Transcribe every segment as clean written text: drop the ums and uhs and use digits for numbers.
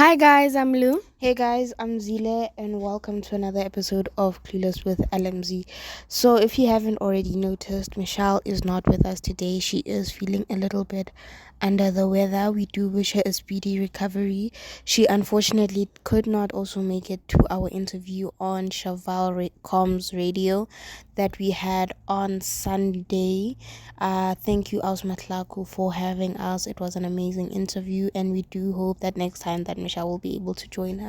Hi guys, I'm Lou. Hey guys, I'm Zile and welcome to another episode of Clueless with LMZ. So, if you haven't already noticed, Michelle is not with us today. She is feeling a little bit under the weather. We do wish her a speedy recovery. She unfortunately could not also make it to our interview on Comms Radio that we had on Sunday. Thank you, Aus Matlaku, for having us. It was an amazing interview, and we do hope that next time that Michelle will be able to join us.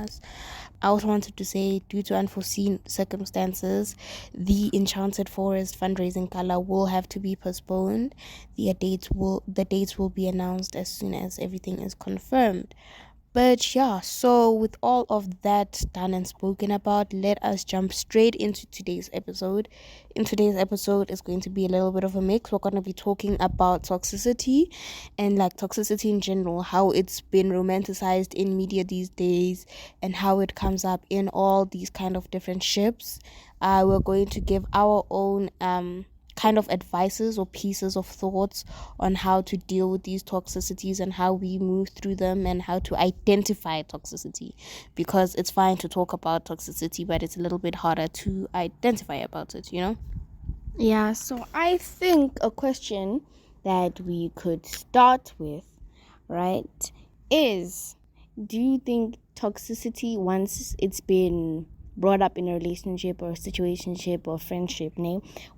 I also wanted to say, due to unforeseen circumstances, the Enchanted Forest fundraising gala will have to be postponed. The dates will be announced as soon as everything is confirmed. But yeah, so with all of that done and spoken about, let us jump straight into today's episode. In today's episode, it's going to be a little bit of a mix. We're going to be talking about toxicity and like toxicity in general, how it's been romanticized in media these days and how it comes up in all these kind of different ships. We're going to give our own kind of advices or pieces of thoughts on how to deal with these toxicities and how we move through them and how to identify toxicity, because it's fine to talk about toxicity but it's a little bit harder to identify about it. Yeah, so I think a question that we could start with, right, is do you think toxicity, once it's been brought up in a relationship or a situationship or friendship,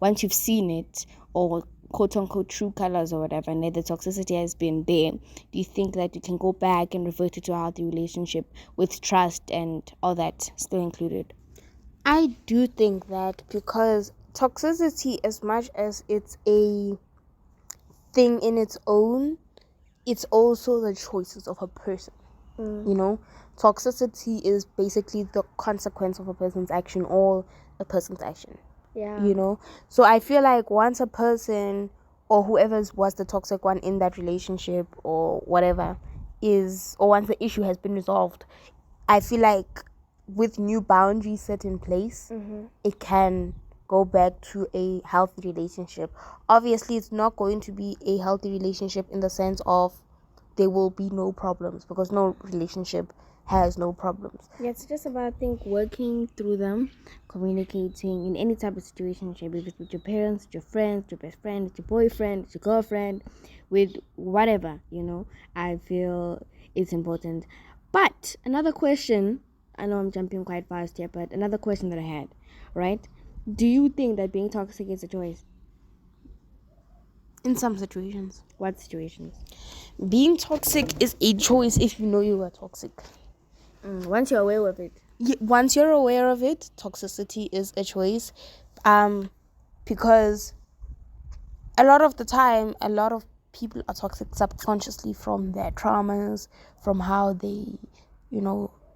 once you've seen it or quote unquote true colors or whatever, and the toxicity has been there, do you think that you can go back and revert it to a healthy relationship with trust and all that still included? I do think that, because toxicity, as much as it's a thing in its own, it's also the choices of a person. Toxicity is basically the consequence of a person's action or a person's action. Yeah. So I feel like once a person or whoever was the toxic one in that relationship or whatever or once the issue has been resolved, I feel like with new boundaries set in place, it can go back to a healthy relationship. Obviously, it's not going to be a healthy relationship in the sense of there will be no problems, because no relationship has no problems. Yeah, it's just about, I think, working through them, communicating in any type of situation, if it's with your parents, with your friends, with your best friend, with your boyfriend, with your girlfriend, with whatever, I feel it's important. But another question, I know I'm jumping quite fast here, but another question that I had, right? Do you think that being toxic is a choice? In some situations. What situations? Being toxic is a choice if you know you are toxic. Once you're aware of it. Once you're aware of it, toxicity is a choice. Because a lot of the time, a lot of people are toxic subconsciously from their traumas, from how they,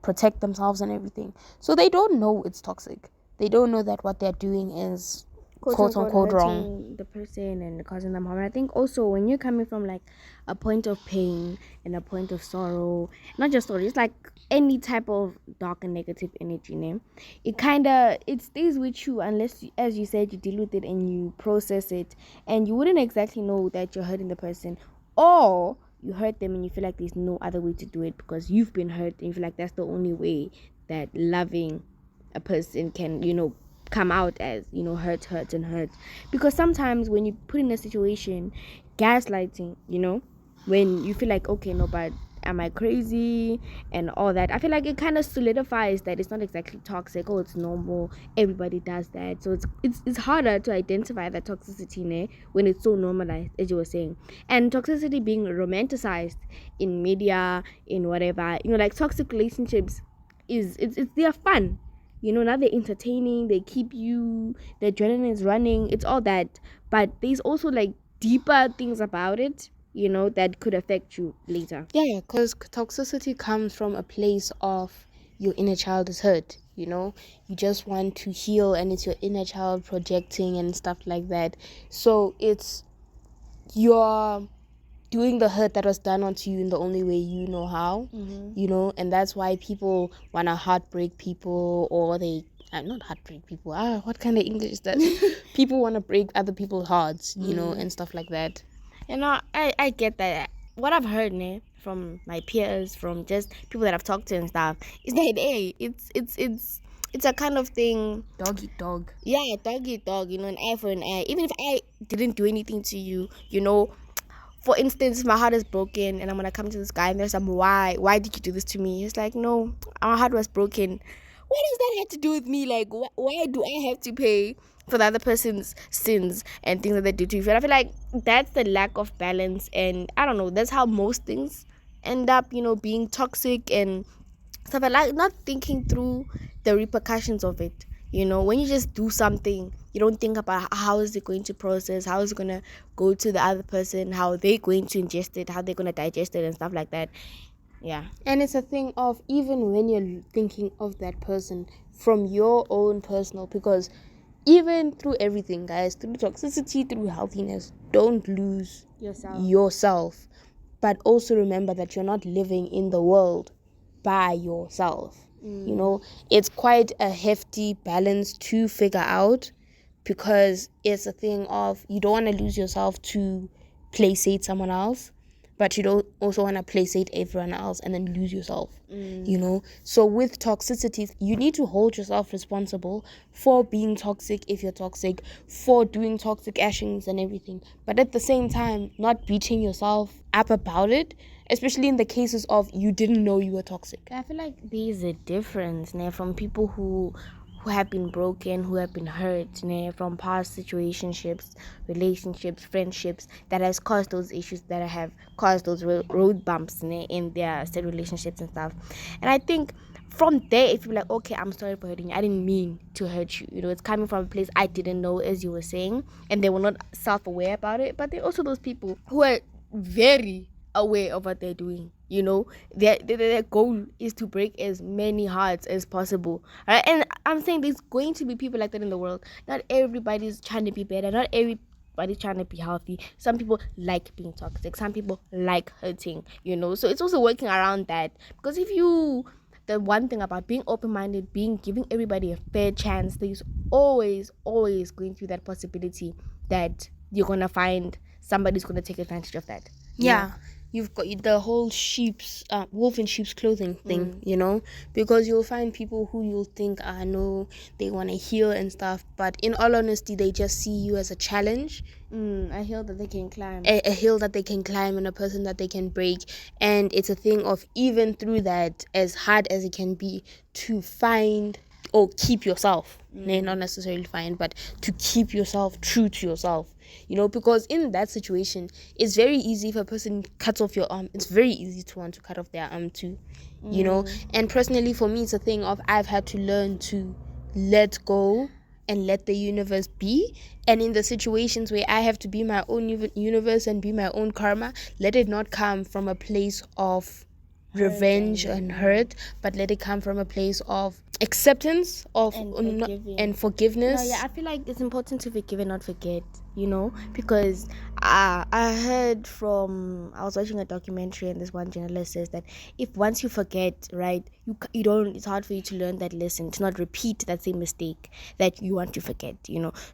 protect themselves and everything. So they don't know it's toxic. They don't know that what they're doing is quote unquote wrong. Hurting the person and causing them harm. And I think also when you're coming from like a point of pain and a point of sorrow, not just sorrow, it's like any type of dark and negative energy, it stays with you unless as you said, you deal with it and you process it, and you wouldn't exactly know that you're hurting the person, or you hurt them and you feel like there's no other way to do it because you've been hurt and you feel like that's the only way that loving a person can come out as hurt. Because sometimes when you put in a situation, gaslighting, when you feel like, okay, no, but am I crazy and all that, I feel like it kind of solidifies that it's not exactly toxic. Oh, it's normal, everybody does that. So it's harder to identify that toxicity when it's so normalized, as you were saying, and toxicity being romanticized in media, in whatever, like toxic relationships it's they're fun. Now they're entertaining, they keep you, the adrenaline is running, it's all that. But there's also like deeper things about it, that could affect you later. Yeah, because toxicity comes from a place of your inner child is hurt. You just want to heal, and it's your inner child projecting and stuff like that. So it's you're doing the hurt that was done onto you in the only way you know how. And that's why people want to heartbreak people, or they not heartbreak people. What kind of English is that? People want to break other people's hearts, and stuff like that. I get that. What I've heard from my peers, from just people that I've talked to and stuff, is that hey, it's a kind of thing. Dog eat dog. Yeah, dog eat dog, an eye for an eye. Even if I didn't do anything to you, for instance, if my heart is broken and I'm gonna come to this guy and there's some why did you do this to me? It's like, no, our heart was broken. What does that have to do with me? Like, why do I have to pay for the other person's sins and things that they do to you? And I feel like that's the lack of balance, and I don't know, that's how most things end up, being toxic and stuff. Like not thinking through the repercussions of it. When you just do something, you don't think about how is it going to process, how is it going to go to the other person, how they're going to ingest it, how they're going to digest it and stuff like that. Yeah. And it's a thing of, even when you're thinking of that person from your own personal, because even through everything, guys, through toxicity, through healthiness, don't lose yourself. But also remember that you're not living in the world by yourself. It's quite a hefty balance to figure out, because it's a thing of, you don't want to lose yourself to placate someone else, but you don't also want to placate everyone else and then lose yourself. So with toxicity, you need to hold yourself responsible for being toxic if you're toxic, for doing toxic actions and everything, but at the same time not beating yourself up about it, especially in the cases of you didn't know you were toxic. I feel like there's a difference from people who have been broken, who have been hurt from past situationships, relationships, friendships that has caused those issues, that have caused those road bumps in their said relationships and stuff. And I think from there, if you're like, okay, I'm sorry for hurting you, I didn't mean to hurt you, it's coming from a place I didn't know, as you were saying, and they were not self-aware about it. But there are also those people who are very aware of what they're doing. Their goal is to break as many hearts as possible, right? And I'm saying there's going to be people like that in the world. Not everybody's trying to be better, not everybody's trying to be healthy. Some people like being toxic, some people like hurting, so it's also working around that. Because the one thing about being open-minded, giving everybody a fair chance, there's always going to be that possibility that you're gonna find somebody's gonna take advantage of that. Yeah. You've got the whole wolf in sheep's clothing thing, because you'll find people who you'll think, no, they want to heal and stuff, but in all honesty, they just see you as a challenge. A hill that they can climb. A hill that they can climb, and a person that they can break. And it's a thing of, even through that, as hard as it can be, to find or keep yourself, not necessarily find, but to keep yourself true to yourself, because in that situation, it's very easy if a person cuts off your arm, it's very easy to want to cut off their arm too, and personally for me, it's a thing of, I've had to learn to let go and let the universe be. And in the situations where I have to be my own universe and be my own karma, let it not come from a place of revenge and hurt, but let it come from a place of acceptance and forgiveness. No, yeah, I feel like it's important to forgive and not forget, because I was watching a documentary, and this one journalist says that if once you forget, right, you don't, it's hard for you to learn that lesson, to not repeat that same mistake that you want to forget,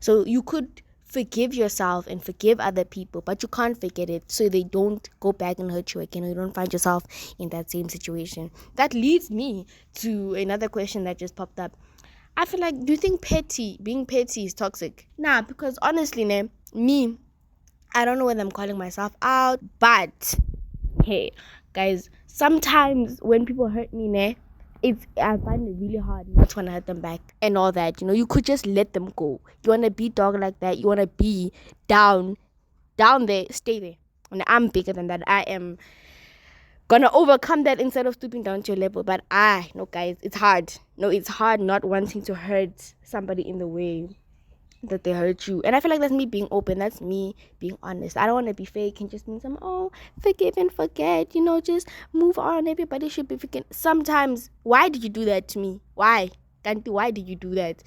so you could forgive yourself and forgive other people, but you can't forget it, so they don't go back and hurt you again, or you don't find yourself in that same situation. That leads me to another question that just popped up. I feel like, do you think being petty is toxic? Nah, because honestly, me, I don't know whether I'm calling myself out, but hey, guys, sometimes when people hurt me, I find it really hard not to want to hurt them back and all that. You could just let them go. You want to be dog like that. You want to be down there, stay there. And I'm bigger than that. I am gonna overcome that instead of stooping down to your level. But no, guys, it's hard. No, it's hard not wanting to hurt somebody in the way that they hurt you. And I feel like that's me being open, that's me being honest. I don't want to be fake and just mean forgive and forget, just move on. Everybody should be forgetting. Sometimes, why did you do that to me? Why did you do that?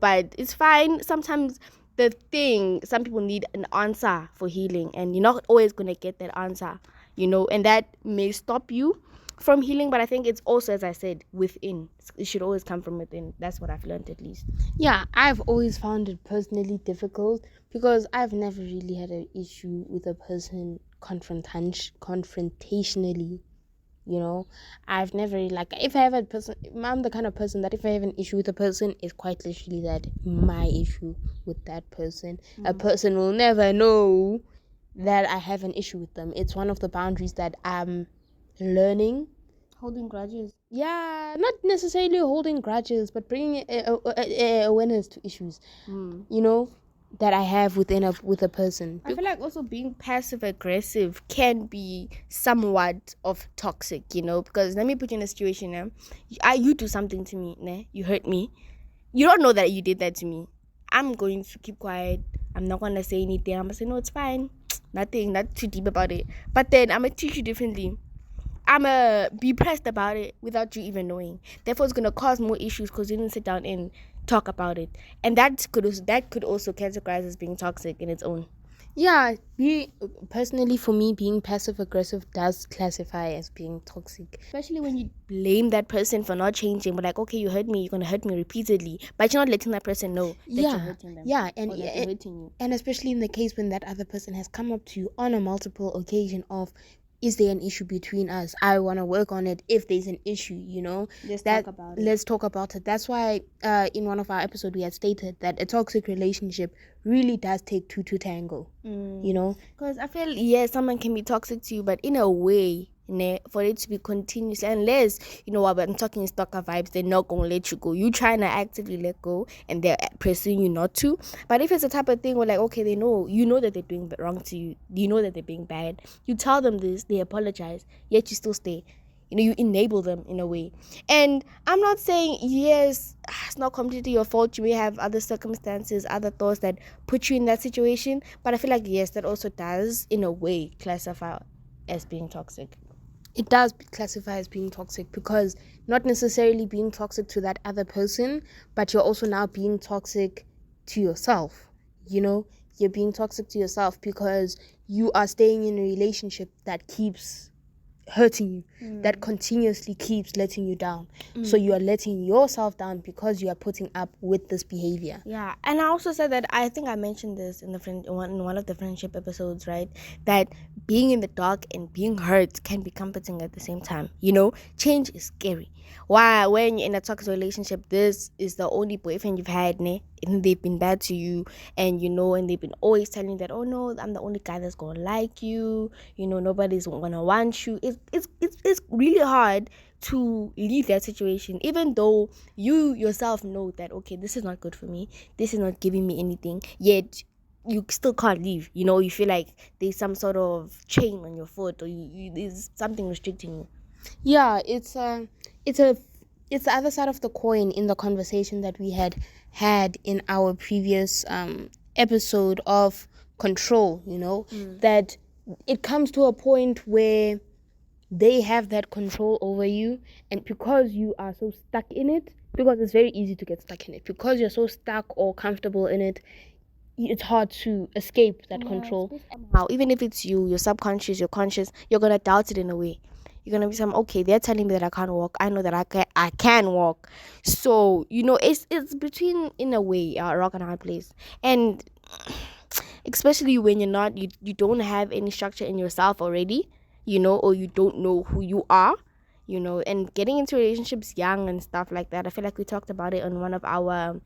But it's fine. Sometimes some people need an answer for healing, and you're not always going to get that answer, and that may stop you from healing, but I think it's also, as I said, within. It should always come from within. That's what I've learned, at least. Yeah, I've always found it personally difficult because I've never really had an issue with a person confrontationally. You know, I've never really, like, if I have a person, I'm the kind of person that if I have an issue with a person, it's quite literally that my issue with that person. A person will never know that I have an issue with them. It's one of the boundaries that I'm learning. Holding grudges. Yeah, not necessarily holding grudges, but bringing awareness to issues, you know, that I have with a person. I feel like also being passive aggressive can be somewhat of toxic, because let me put you in a situation now. You do something to me, ne? You hurt me. You don't know that you did that to me. I'm going to keep quiet. I'm not going to say anything. I'm going to say, no, it's fine. Nothing, not too deep about it. But then I'm going to teach you differently. I'm going to be pressed about it without you even knowing. Therefore, it's going to cause more issues because you didn't sit down and talk about it. And that could also categorize as being toxic in its own. Yeah, personally, for me, being passive aggressive does classify as being toxic. Especially when you blame that person for not changing. But like, okay, you hurt me, you're going to hurt me repeatedly. But you're not letting that person know that you're hurting them. Yeah, or that they're hurting you. And especially in the case when that other person has come up to you on a multiple occasion of, is there an issue between us? I want to work on it. If there's an issue, Let's talk about it. Let's talk about it. That's why in one of our episodes we had stated that a toxic relationship really does take two to tango. Because I feel, someone can be toxic to you, but in a way, for it to be continuous, unless what I'm talking stalker vibes, they're not gonna let you go. You trying to actively let go and they're pressing you not to. But if it's a type of thing where, like, okay, they know that they're doing wrong to you, you know that they're being bad, you tell them this, they apologize, yet you still stay. You enable them in a way. And I'm not saying, yes, it's not completely your fault. You may have other circumstances, other thoughts that put you in that situation. But I feel like, yes, that also does, in a way, classify as being toxic. It does classify as being toxic because not necessarily being toxic to that other person, but you're also now being toxic to yourself. You're being toxic to yourself because you are staying in a relationship that keeps hurting you, that continuously keeps letting you down. So you are letting yourself down because you are putting up with this behavior. Yeah, and I also said that, I think I mentioned this in one of the friendship episodes, right? That being in the dark and being hurt can be comforting at the same time. Change is scary. Why, when you're in a toxic relationship, this is the only boyfriend you've had, and they've been bad to you, and and they've been always telling you that, oh no, I'm the only guy that's gonna like you, nobody's gonna want you. It's really hard to leave that situation, even though you yourself know that, okay, this is not good for me, this is not giving me anything, yet you still can't leave. You feel like there's some sort of chain on your foot, or there's something restricting you. Yeah, it's the other side of the coin in the conversation that we had in our previous episode of control. That it comes to a point where they have that control over you, and because you are so stuck in it, because it's very easy to get stuck in it, because you're so stuck or comfortable in it, it's hard to escape that control. Now, even if it's your subconscious, your conscious, you're gonna doubt it in a way. You're gonna be okay, they're telling me that I can't walk, I know that I can walk. So it's between, in a way, a rock and a hard place. And especially when you don't have any structure in yourself already, or you don't know who you are, and getting into relationships young and stuff like that. I feel like we talked about it on one of our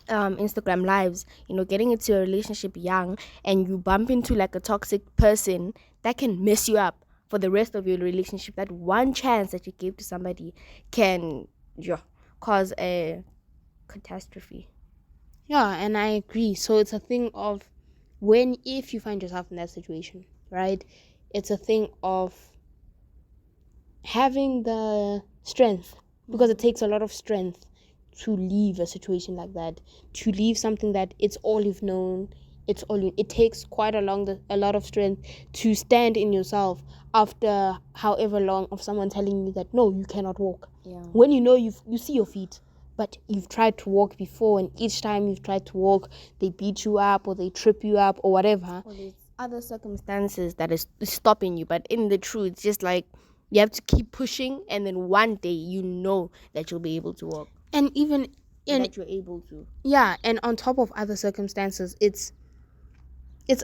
Instagram lives. Getting into a relationship young and you bump into like a toxic person, that can mess you up for the rest of your relationship. That one chance that you gave to somebody can cause a catastrophe. Yeah, and I agree. So it's a thing of if you find yourself in that situation, right? It's a thing of having the strength, because it takes a lot of strength to leave a situation like that, to leave something that it's all you've known, it takes quite a lot of strength to stand in yourself after however long of someone telling you that no, you cannot walk. When you see your feet, but you've tried to walk before, and each time you've tried to walk, they beat you up or they trip you up or whatever. Or there's other circumstances that is stopping you, but in the truth, it's just like You have to keep pushing, and then one day you know that you'll be able to walk. And even in That you're able to. yeah, and on top of other circumstances, it's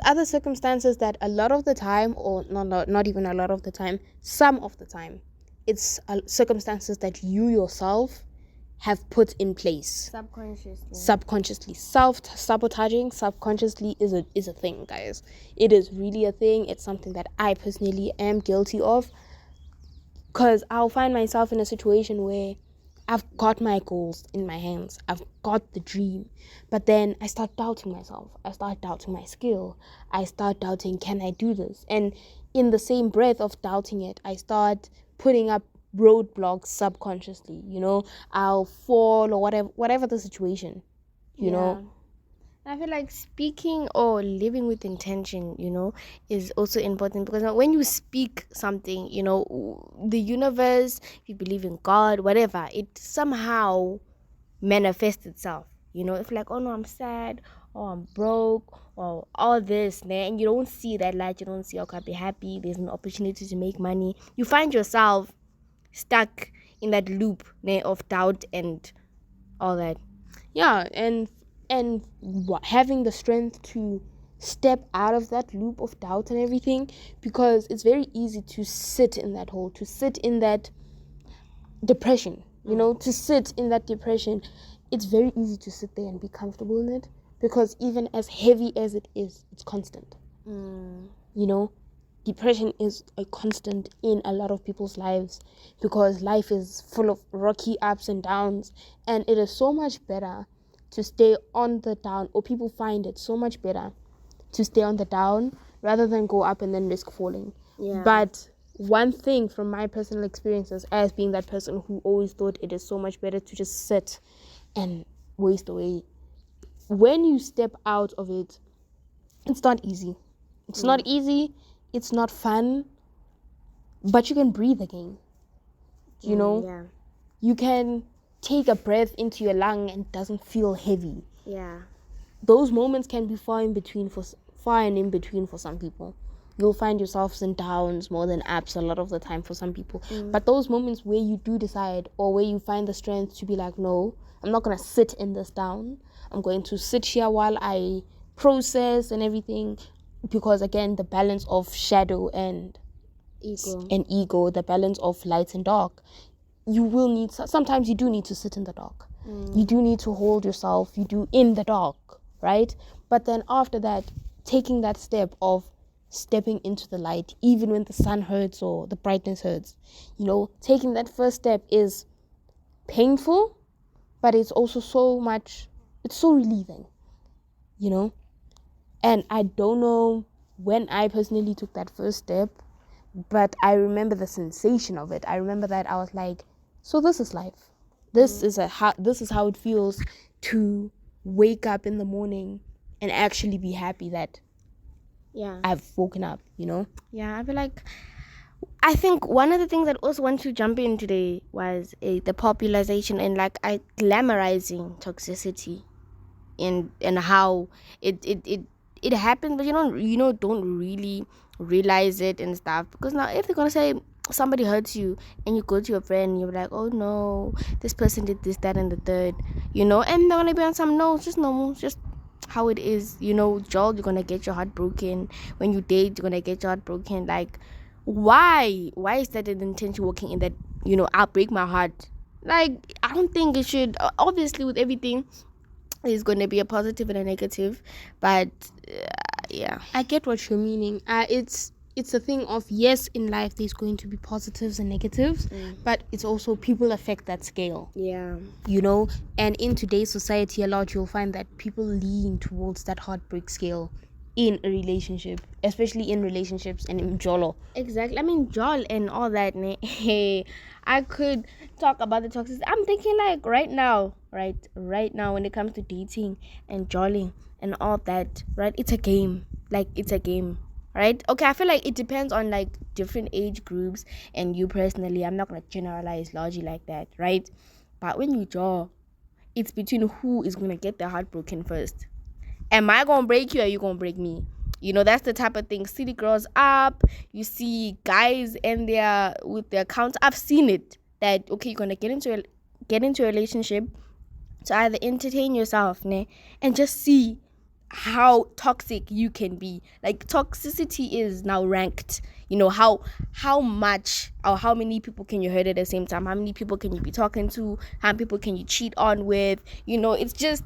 other circumstances that a lot of the time, or not even a lot of the time, some of the time, it's circumstances that you yourself have put in place subconsciously. Self-sabotaging subconsciously is a thing, guys. It is really a thing. It's something that I personally am guilty of, because I'll find myself in a situation where I've got my goals in my hands, I've got the dream, but then I start doubting myself, I start doubting my skill, I start doubting, can I do this? And in the same breath of doubting it, I start putting up roadblocks subconsciously. I'll fall, or whatever the situation, you know. I feel like speaking or living with intention, is also important, because when you speak something, the universe, if you believe in God, whatever, it somehow manifests itself. If like, oh no, I'm sad, or I'm broke, or all this, and you don't see that light, you don't see, okay, be happy, there's an opportunity to make money. You find yourself stuck in that loop of doubt and all that. Yeah, and having the strength to step out of that loop of doubt and everything, because it's very easy to sit in that hole, to sit in that depression, to sit in that depression. It's very easy to sit there and be comfortable in it, because even as heavy as it is, it's constant. Depression is a constant in a lot of people's lives, because life is full of rocky ups and downs, and it is so much better to stay on the down, or people find it so much better to stay on the down rather than go up and then risk falling. But one thing from my personal experiences, as being that person who always thought it is so much better to just sit and waste away, when you step out of it, it's not easy. It's not easy. It's not fun. But you can breathe again. You can take a breath into your lung and it doesn't feel heavy. Those moments can be far and in between for some people. You'll find yourselves in downs more than ups a lot of the time for some people. But those moments where you do decide, or where you find the strength to be like, no, I'm not going to sit in this down. I'm going to sit here while I process and everything. Because again, the balance of shadow and ego, the balance of light and dark, sometimes you do need to sit in the dark. You do need to hold yourself, in the dark, right? But then after that, taking that step of stepping into the light, even when the sun hurts or the brightness hurts, taking that first step is painful, but it's also it's so relieving, and I don't know when I personally took that first step, but I remember the sensation of it. I remember that I was like, so this is life. This is how it feels to wake up in the morning and actually be happy that I've woken up, I think one of the things that also want to jump in today was the popularization and glamorizing toxicity, and how it happens, but don't really realize it and stuff. Because now, if they're gonna say somebody hurts you and you go to your friend and you're like, oh no, this person did this, that, and the third, and they're gonna be on some, no, it's just normal, it's just how it is. Joel, you're gonna get your heart broken. When you date, you're gonna get your heart broken. Like, why is that an intention working in that? I'll break my heart. Like, I don't think it should. Obviously, with everything, is going to be a positive and a negative, but I get what you're meaning. It's a thing of, yes, in life there's going to be positives and negatives, but it's also people affect that scale. And in today's society, a lot, you'll find that people lean towards that heartbreak scale in a relationship, especially in relationships and in jolo. Exactly. I mean, Joel and all that. Hey, I could talk about the toxicity. I'm thinking like right now, when it comes to dating and joling and all that, right? It's a game. It's a game, right? Okay, I feel like it depends on different age groups and you personally. I'm not gonna generalize largely like that, right? But when you jaw, it's between who is gonna get their heart broken first. Am I gonna break you or are you gonna break me? That's the type of thing. City girls up, you see guys and with their accounts. I've seen it. That okay, you're gonna get into a relationship to either entertain yourself, ne, and just see how toxic you can be. Like toxicity is now ranked. How much or how many people can you hurt at the same time? How many people can you be talking to? How many people can you cheat on with? It's just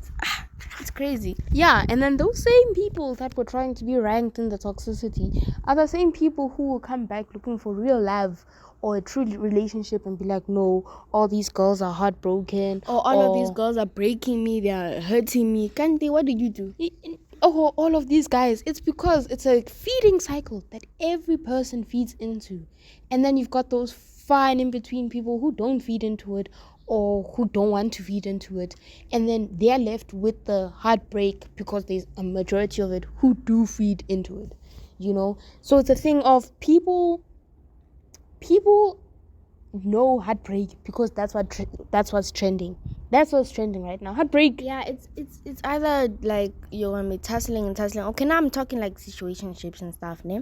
it's crazy. Yeah, and then those same people that were trying to be ranked in the toxicity are the same people who will come back looking for real love or a true relationship and be like, no, all these girls are heartbroken. Or all of these girls are breaking me, they are hurting me. Kante, what do you do? Oh, all of these guys. It's because it's a feeding cycle that every person feeds into. And then you've got those fine in between people who don't feed into it or who don't want to feed into it. And then they're left with the heartbreak because there's a majority of it who do feed into it. So it's a thing of people know heartbreak because that's what's trending. That's what's trending right now. Heartbreak. Yeah, it's either like you're gonna be tussling and tussling. Okay, now I'm talking like situationships and stuff, ne?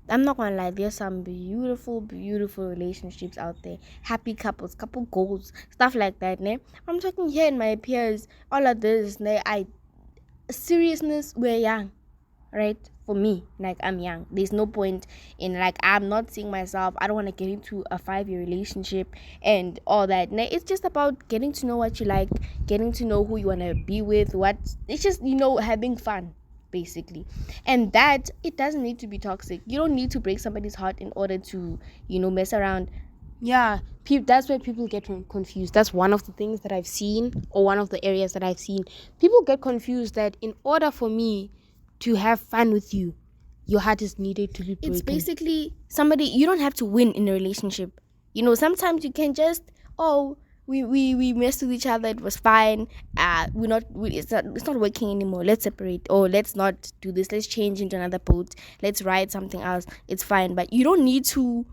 I'm not gonna lie, there's some beautiful, beautiful relationships out there. Happy couples, couple goals, stuff like that, ne? I'm talking here in my peers, all of this, ne? Seriousness, we're young, right? For me, like I'm young, there's no point in like I'm not seeing myself. I don't want to get into a 5-year relationship and all that. It's just about getting to know what you like, getting to know who you want to be with. It's just having fun basically, and that it doesn't need to be toxic. You don't need to break somebody's heart in order to mess around. Yeah, that's where people get confused. That's one of the things that I've seen, or one of the areas that I've seen. People get confused that in order for me to have fun with you, your heart is needed to be broken. It's basically you don't have to win in a relationship. Sometimes you can just, we messed with each other, it was fine. It's not working anymore. Let's separate, or let's not do this. Let's change into another boat. Let's ride something else. It's fine, but you don't need to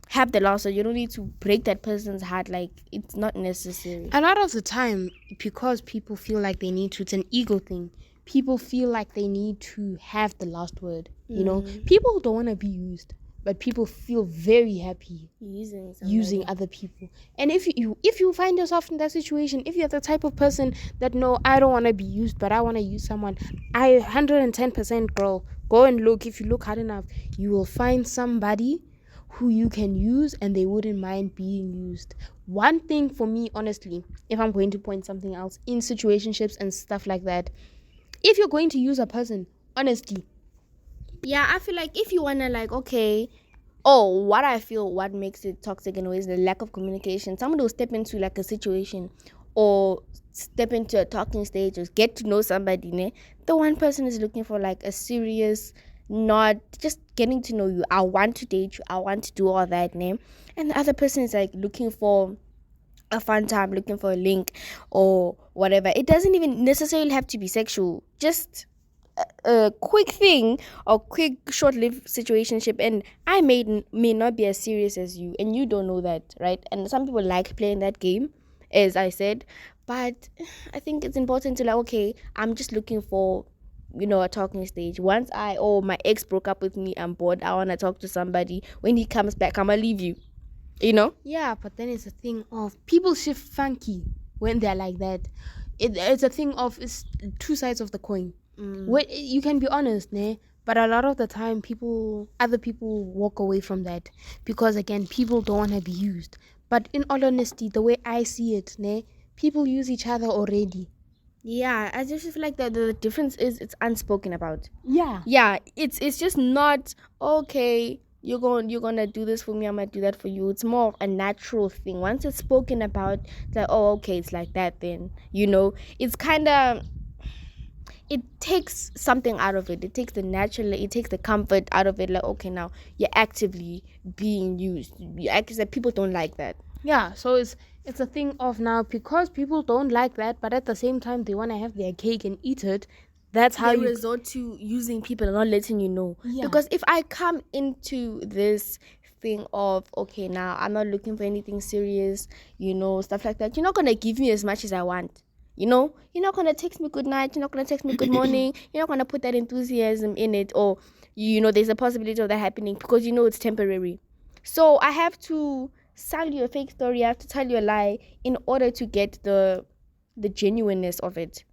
have the loss, or you don't need to break that person's heart. Like, it's not necessary. A lot of the time, because people feel like they need to, it's an ego thing. People feel like they need to have the last word. People don't want to be used, but people feel very happy using other people. And if you find yourself in that situation, if you're the type of person that, no, I don't want to be used, but I want to use someone, 110% girl, go and look. If you look hard enough, you will find somebody who you can use and they wouldn't mind being used. One thing for me, honestly, if I'm going to point something else in situationships and stuff like that, if you're going to use a person, honestly. Yeah, I feel like if you want to, like, okay, what makes it toxic in a way is the lack of communication. Somebody will step into like a situation or step into a talking stage or get to know somebody, ne? The one person is looking for like a serious, not just getting to know you. I want to date you. I want to do all that, ne? And the other person is like looking for a fun time, looking for a link or whatever. It doesn't even necessarily have to be sexual. Just a quick thing or quick short-lived situationship, and I may not be as serious as you, and you don't know that, right? And some people like playing that game, as I said, but I think it's important to, like, okay, I'm just looking for a talking stage. Once my ex broke up with me, I'm bored, I want to talk to somebody. When he comes back, I'm gonna leave you. Yeah, but then it's a thing of people shift funky when they're like that. It's a thing of, it's two sides of the coin. You can be honest, ne? But a lot of the time, other people walk away from that because, again, people don't want to be used. But in all honesty, the way I see it, ne, people use each other already. Yeah, I just feel like the difference is it's unspoken about. Yeah, it's just not okay. You're gonna do this for me, I'm gonna do that for you. It's more of a natural thing. Once it's spoken about, it's like, oh, okay, it's like that. Then it's kind of, it takes something out of it. It takes it takes the comfort out of it. Like, okay, now you're actively being used. People don't like that. Yeah, so it's a thing of, now, because people don't like that, but at the same time they want to have their cake and eat it. That's how you resort to using people and not letting you know. Yeah. Because if I come into this thing of, okay, now I'm not looking for anything serious, stuff like that, you're not gonna give me as much as I want. You know, you're not gonna text me good night, you're not gonna text me good morning, you're not gonna put that enthusiasm in it, or you know, there's a possibility of that happening because you know it's temporary. So I have to sell you a fake story, I have to tell you a lie in order to get the genuineness of it.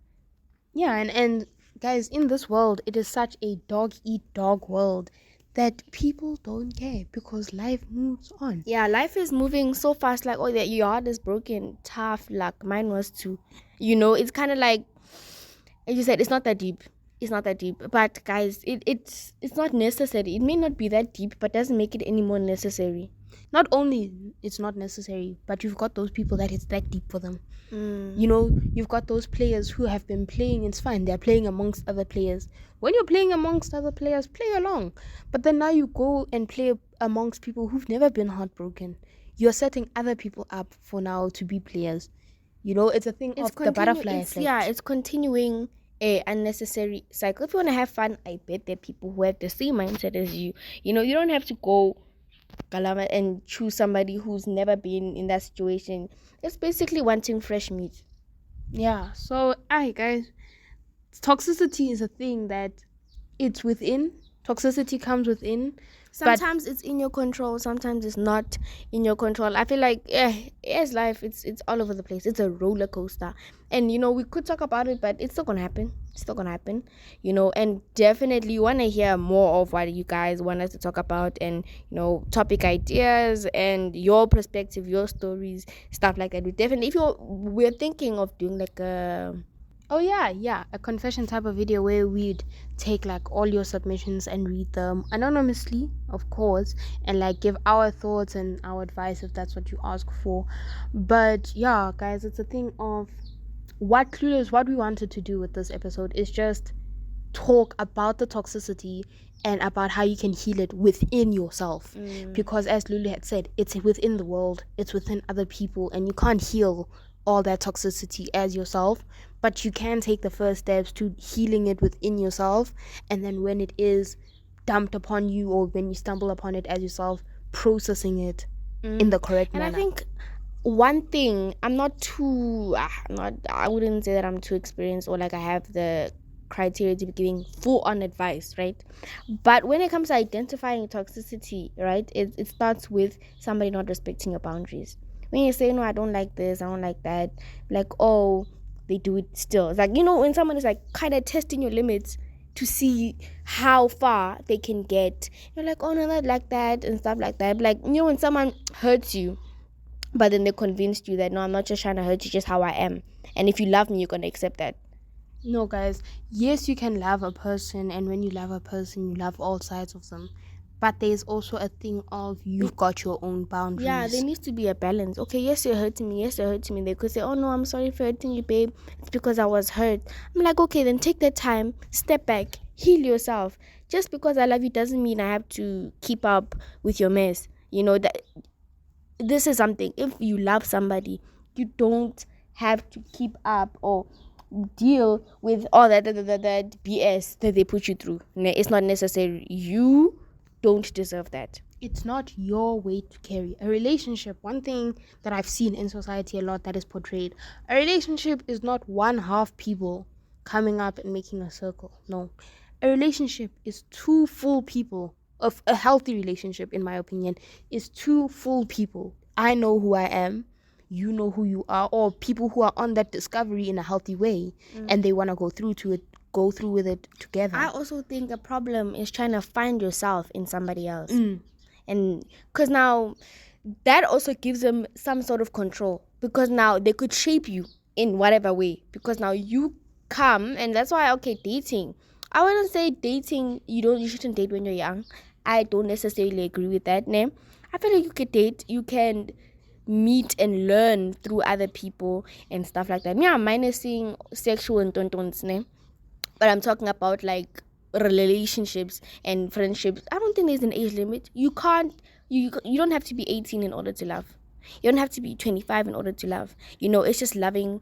Yeah, and guys, in this world, it is such a dog eat dog world that people don't care because life moves on. Yeah, life is moving so fast. Like, oh, that your heart is broken. Tough luck. Mine was too. You know, it's kind of like, as you said, it's not that deep. It's not that deep. But guys, it's not necessary. It may not be that deep, but doesn't make it any more necessary. Not only it's not necessary, but you've got those people that it's that deep for them. Mm. You know, you've got those players who have been playing, it's fine, they're playing amongst other players. When you're playing amongst other players, play along. But then now you go and play amongst people who've never been heartbroken. You're setting other people up for now to be players. You know, it's a thing of the butterfly effect. Yeah, it's continuing a unnecessary cycle. If you want to have fun, I bet there are people who have the same mindset as you. You know, you don't have to go galama and choose somebody who's never been in that situation. It's basically wanting fresh meat. Yeah, so, guys, toxicity is a thing that it's within. Toxicity comes within. Sometimes it's in your control, sometimes it's not in your control. I feel like it's life, it's all over the place. It's a roller coaster. And you know, we could talk about it, but it's still gonna happen. It's still gonna happen. You know, and definitely you wanna hear more of what you guys want us to talk about, and you know, topic ideas and your perspective, your stories, stuff like that. We definitely, we're thinking of doing like a a confession type of video where we'd take like all your submissions and read them anonymously, of course, and like give our thoughts and our advice if that's what you ask for. But yeah, guys, it's a thing of what we wanted to do with this episode is just talk about the toxicity and about how you can heal it within yourself. Because as Lulu had said, it's within the world, it's within other people, and you can't heal all that toxicity as yourself, but you can take the first steps to healing it within yourself, and then when it is dumped upon you or when you stumble upon it as yourself, processing it in the correct manner. And I think one thing, I wouldn't say that I'm too experienced or like I have the criteria to be giving full on advice, right? But when it comes to identifying toxicity, right, it starts with somebody not respecting your boundaries. When you say, no, I don't like this, I don't like that, like, oh, they do it still. It's like, you know, when someone is like kind of testing your limits to see how far they can get, you're like, oh, no, not like that and stuff like that. Like, you know, when someone hurts you, but then they convinced you that, no, I'm not just trying to hurt you, just how I am. And if you love me, you're going to accept that. No, guys, yes, you can love a person, and when you love a person, you love all sides of them. But there's also a thing of you've got your own boundaries. Yeah, there needs to be a balance. Okay, yes, you're hurting me. Yes, you're hurting me. They could say, oh, no, I'm sorry for hurting you, babe. It's because I was hurt. I'm like, okay, then take that time, step back, heal yourself. Just because I love you doesn't mean I have to keep up with your mess. You know, that this is something. If you love somebody, you don't have to keep up or deal with all that BS that they put you through. It's not necessary. You don't deserve that. It's not your weight to carry. A relationship, one thing that I've seen in society a lot that is portrayed, a relationship is not one half people coming up and making a circle. No. A relationship is two full people. Of a healthy relationship, in my opinion, is two full people. I know who I am, you know who you are, or people who are on that discovery in a healthy way, and they want to go through with it together. I also think a problem is trying to find yourself in somebody else. And because now that also gives them some sort of control, because now they could shape you in whatever way, because now you come, and that's why, okay, dating, I wouldn't say dating, you shouldn't date when you're young. I don't necessarily agree with that name. I feel like you could date, you can meet and learn through other people and stuff like that. Yeah, minusing sexual and tontons name, but I'm talking about like relationships and friendships. I don't think there's an age limit. You don't have to be 18 in order to love. You don't have to be 25 in order to love. You know, it's just loving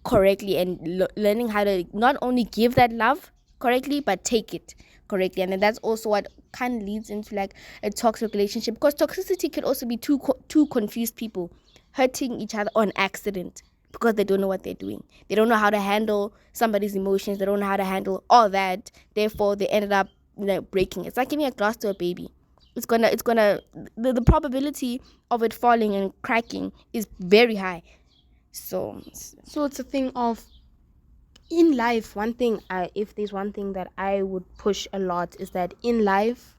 correctly and learning how to not only give that love correctly, but take it correctly. And then that's also what kind of leads into like a toxic relationship, because toxicity could also be two confused people hurting each other on accident. because they don't know what they're doing. They don't know how to handle somebody's emotions. They don't know how to handle all that. Therefore, they ended up breaking it. It's like giving a glass to a baby. The probability of it falling and cracking is very high. So it's a thing of, in life, if there's one thing that I would push a lot, is that in life,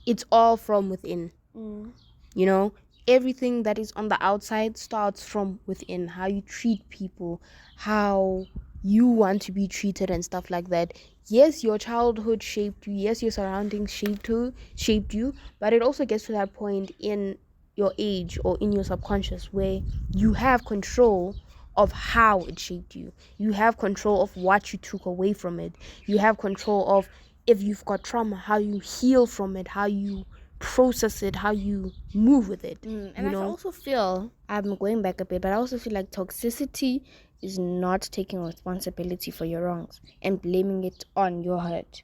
it's all from within. You know, everything that is on the outside starts from within. How you treat people, how you want to be treated and stuff like that. Yes, your childhood shaped you. Yes, your surroundings shaped you. But it also gets to that point in your age or in your subconscious where you have control of how it shaped you. You have control of what you took away from it. You have control of, if you've got trauma, how you heal from it, how you process it, how you move with it. And I also feel, I'm going back a bit, but I also feel like toxicity is not taking responsibility for your wrongs and blaming it on your hurt.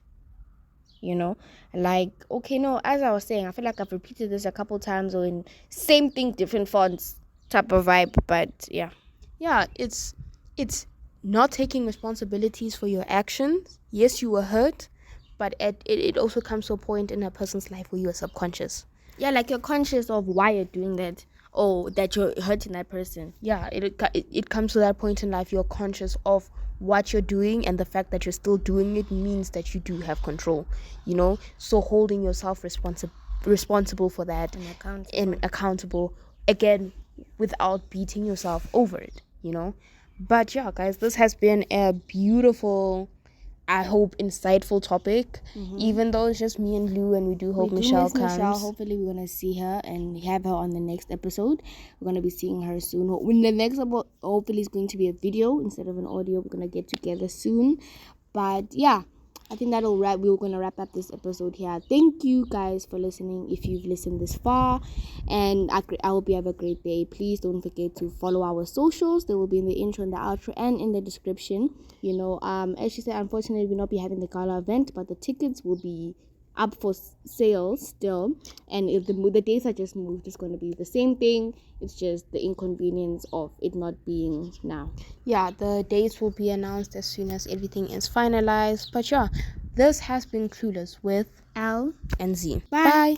Like, okay, no, as I was saying, I feel like I've repeated this a couple times, or in same thing, different fonts type of vibe. But yeah, it's not taking responsibilities for your actions. Yes, you were hurt, but it also comes to a point in a person's life where you are subconscious. Yeah, like you're conscious of why you're doing that, or that you're hurting that person. Yeah, it comes to that point in life, you're conscious of what you're doing, and the fact that you're still doing it means that you do have control, so holding yourself responsible for that, and accountable again, without beating yourself over it. But yeah, guys, this has been a beautiful, I hope, insightful topic. Even though it's just me and Lou, and we do hope Michelle comes. Michelle. Hopefully, we're gonna see her and have her on the next episode. We're gonna be seeing her soon. When the next episode, hopefully, it's going to be a video instead of an audio. We're gonna get together soon. But yeah, I think that'll wrap. We're gonna wrap up this episode here. Thank you guys for listening. If you've listened this far, and I hope you have a great day. Please don't forget to follow our socials. They will be in the intro and the outro and in the description. As she said, unfortunately, we'll not be having the gala event, but the tickets will be up for sale still. And if the dates are just moved, it's going to be the same thing. It's just the inconvenience of it not being now. Yeah, the dates will be announced as soon as everything is finalized. But yeah, this has been Clueless with L and Z. Bye.